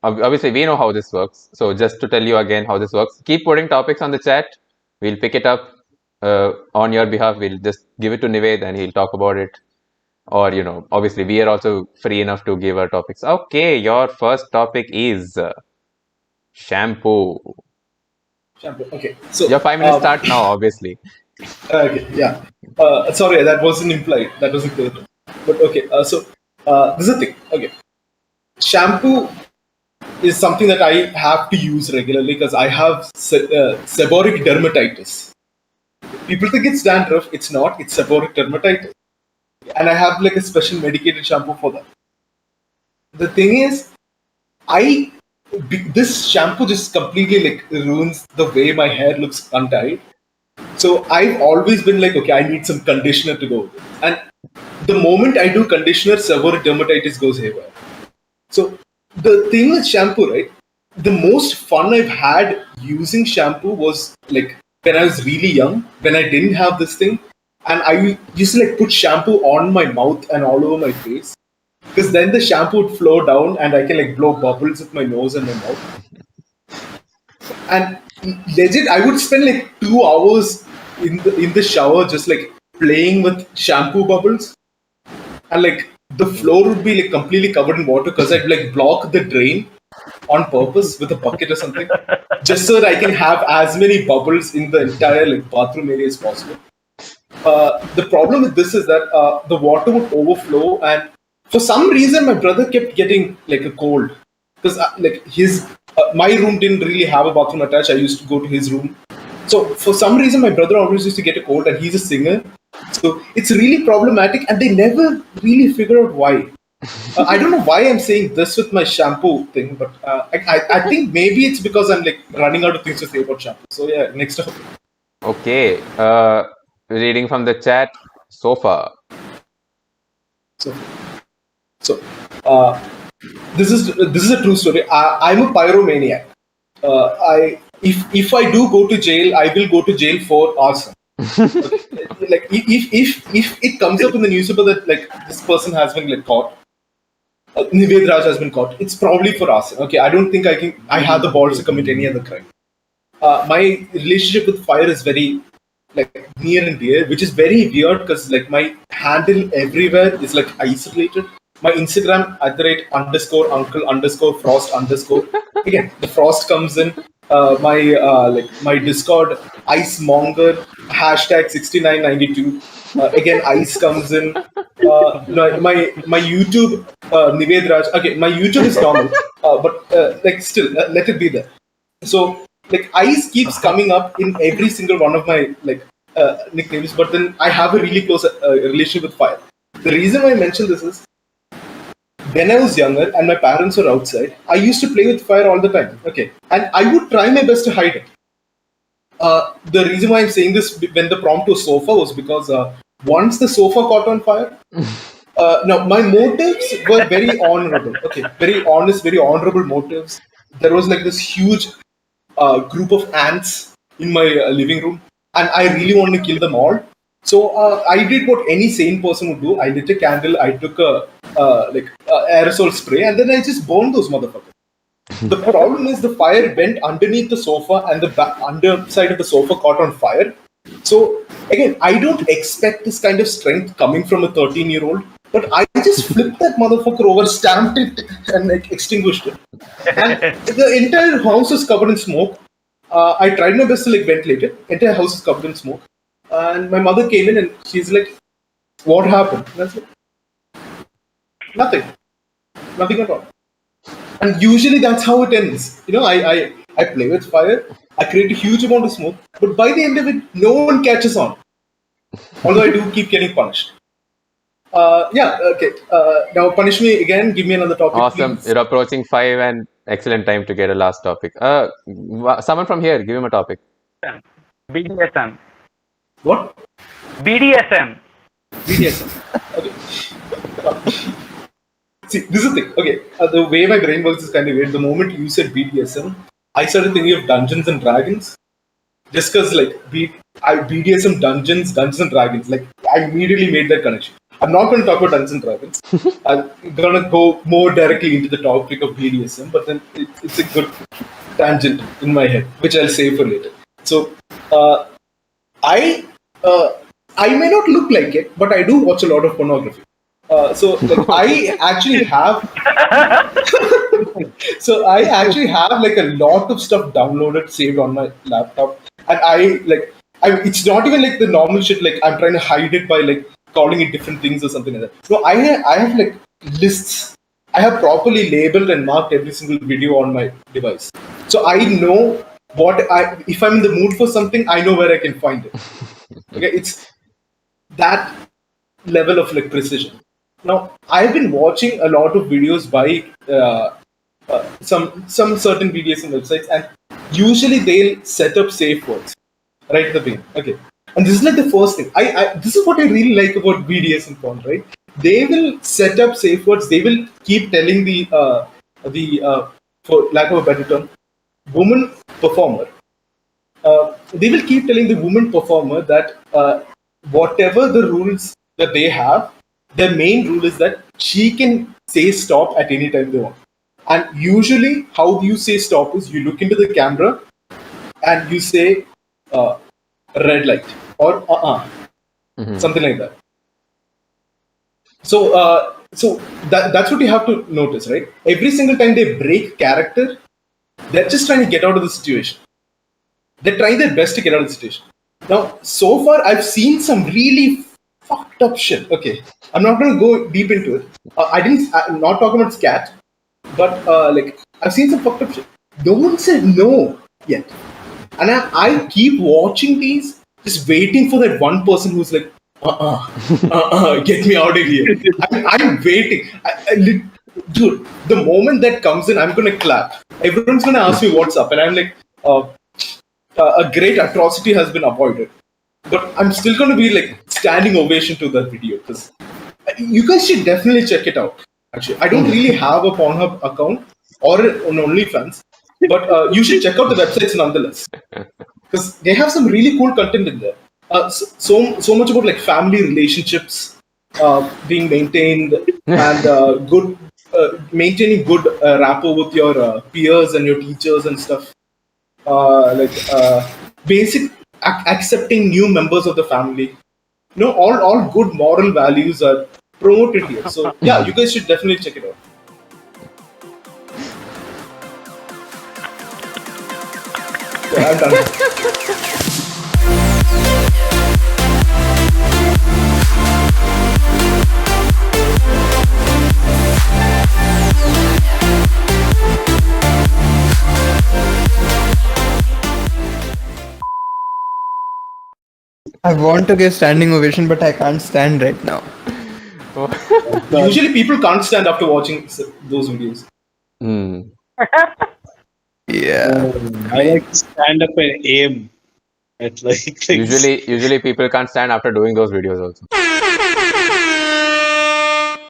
obviously we know how this works. So just to tell you again how this works, keep putting topics on the chat. We'll pick it up on your behalf. We'll just give it to Nived and he'll talk about it. Or, obviously we are also free enough to give our topics. Okay, your first topic is shampoo. Shampoo. Okay. So Your 5 minutes start now, obviously. Okay. Yeah. Sorry, that wasn't implied. That wasn't clear. But okay. This is the thing. Okay. Shampoo is something that I have to use regularly because I have seborrheic dermatitis. People think it's dandruff. It's not. It's seborrheic dermatitis, and I have like a special medicated shampoo for that. The thing is, this shampoo just completely like ruins the way my hair looks untied. So I've always been like, okay, I need some conditioner to go. And the moment I do conditioner, seborrheic dermatitis goes haywire. So the thing with shampoo, right? The most fun I've had using shampoo was like when I was really young, when I didn't have this thing, and I used to like put shampoo on my mouth and all over my face, because then the shampoo would flow down and I can like blow bubbles with my nose and my mouth. And legit, I would spend like 2 hours in the shower just like playing with shampoo bubbles, and like the floor would be like completely covered in water because I'd like block the drain on purpose with a bucket or something, just so that I can have as many bubbles in the entire like bathroom area as possible. The problem with this is that the water would overflow, and for some reason my brother kept getting like a cold because like his my room didn't really have a bathroom attached. I used to go to his room, so for some reason my brother always used to get a cold, and he's a singer, so it's really problematic, and they never really figure out why. I don't know why I'm saying this with my shampoo thing, but I think maybe it's because I'm like running out of things to say about shampoo. So yeah, next up. Okay. Reading from the chat, sofa. So this is a true story. I'm a pyromaniac. If I do go to jail, I will go to jail for arson. Okay. Like if it comes up in the newspaper that like this person has been like caught, Nived Raj has been caught, it's probably for arson. Okay, I don't think I have the balls to commit any other crime. My relationship with fire is very like near and dear, which is very weird because like my handle everywhere is like isolated. My Instagram @_uncle_frost_. Again, the frost comes in. My Discord icemonger #6992. Again, ice comes in. My YouTube Nived Raj. Okay, my YouTube is normal, but like still let it be there. So like ice keeps coming up in every single one of my like nicknames, but then I have a really close relationship with fire. The reason why I mention this is when I was younger and my parents were outside, I used to play with fire all the time. Okay, and I would try my best to hide it. The reason why I'm saying this when the prompt was sofa was because once the sofa caught on fire. Now, my motives were very honorable. Okay, very honest, very honorable motives. There was like this huge group of ants in my living room, and I really wanted to kill them all. So I did what any sane person would do. I lit a candle. I took a aerosol spray, and then I just burned those motherfuckers. The problem is the fire went underneath the sofa, and the underside of the sofa caught on fire. So again, I don't expect this kind of strength coming from a 13-year-old, but I just flipped that motherfucker over, stamped it, and like extinguished it. And the entire house was covered in smoke. I tried my best to like ventilate it. Entire house is covered in smoke. And my mother came in and she's like, "What happened?" And I said, "Nothing. Nothing at all." And usually that's how it ends. I play with fire. I create a huge amount of smoke, but by the end of it, no one catches on. Although I do keep getting punished. Okay. Now punish me again. Give me another topic. Awesome. Please. You're approaching 5 and excellent time to get a last topic. Someone from here, give him a topic. BDSM. What? BDSM. BDSM. Okay. See, this is the thing. Okay, the way my brain works is kind of weird. The moment you said BDSM, I started thinking of Dungeons and Dragons. Just because, like, BDSM Dungeons and Dragons, like, I immediately made that connection. I'm not going to talk about Dungeons and Dragons. I'm going to go more directly into the topic of BDSM, but then it's a good tangent in my head, which I'll save for later. So, I I may not look like it, but I do watch a lot of pornography. So like, I actually have like a lot of stuff downloaded, saved on my laptop, and it's not even like the normal shit. Like I'm trying to hide it by like calling it different things or something like that. So I have like lists. I have properly labeled and marked every single video on my device. So I know if I'm in the mood for something, I know where I can find it. Okay, it's that level of like precision. Now I've been watching a lot of videos by some certain BDSM websites, and usually they'll set up safe words right at the beginning. Okay, and this is like the first thing. This is what I really like about BDSM porn, right? They will set up safe words. They will keep telling the for lack of a better term, woman performer. They will keep telling the woman performer that whatever the rules that they have, the main rule is that she can say stop at any time they want. And usually, how you say stop is you look into the camera and you say red light or something like that. So that's what you have to notice, right? Every single time they break character, they're just trying to get out of the situation. They're trying their best to get out of the situation. Now, so far, I've seen some really fucked up shit. Okay, I'm not going to go deep into it. I'm not talking about scat, but like I've seen some fucked up shit. No one said no yet, and I keep watching these, just waiting for that one person who's like, get me out of here. I'm waiting. Dude, the moment that comes in, I'm gonna clap. Everyone's gonna ask me what's up, and I'm like, a great atrocity has been avoided. But I'm still going to be like standing ovation to that video because you guys should definitely check it out. Actually, I don't really have a Pornhub account or on OnlyFans, but you should check out the websites nonetheless because they have some really cool content in there. So much about like family relationships being maintained and good maintaining good rapport with your peers and your teachers and stuff. Basic accepting new members of the family. All good moral values are promoted here. So yeah, you guys should definitely check it out. Yeah, I'm done. I want to give standing ovation, but I can't stand right now. Usually people can't stand after watching those videos. Yeah. I like to stand up and aim at like things. Usually people can't stand after doing those videos also.